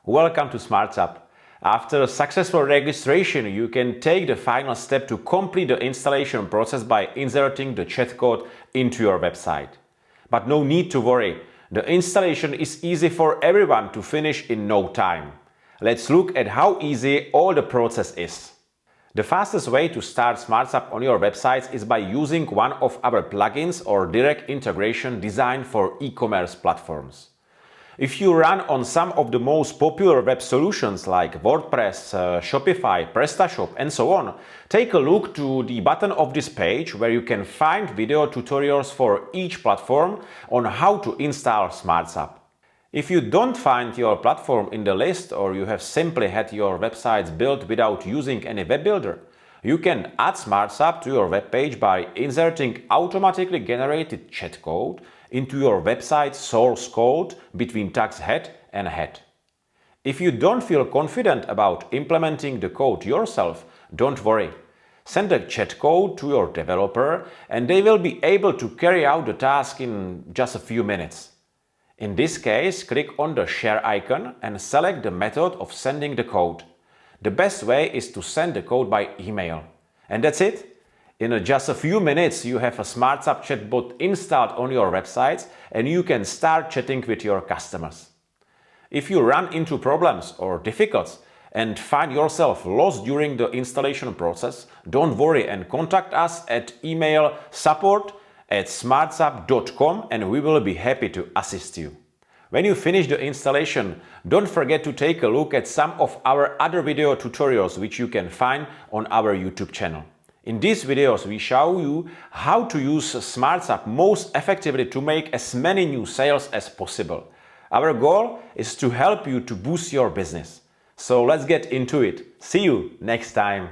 Welcome to Smartsupp. After a successful registration, you can take the final step to complete the installation process by inserting the chat code into your website. But no need to worry, the installation is easy for everyone to finish in no time. Let's look at how easy all the process is. The fastest way to start Smartsupp on your websites is by using one of our plugins or direct integration designed for e-commerce platforms. If you run on some of the most popular web solutions like WordPress, Shopify, PrestaShop and so on, take a look to the bottom of this page where you can find video tutorials for each platform on how to install Smartsupp. If you don't find your platform in the list or you have simply had your websites built without using any web builder, you can add Smartsupp to your web page by inserting automatically generated chat code into your website source code between tags head and head. If you don't feel confident about implementing the code yourself, don't worry. Send the chat code to your developer and they will be able to carry out the task in just a few minutes. In this case, click on the share icon and select the method of sending the code. The best way is to send the code by email. And that's it. In just a few minutes, you have a Smartsupp chatbot installed on your websites and you can start chatting with your customers. If you run into problems or difficulties and find yourself lost during the installation process, don't worry and contact us at email support@smartsupp.com and we will be happy to assist you. When you finish the installation, don't forget to take a look at some of our other video tutorials which you can find on our YouTube channel. In these videos, we show you how to use Smartsupp most effectively to make as many new sales as possible. Our goal is to help you to boost your business. So let's get into it. See you next time.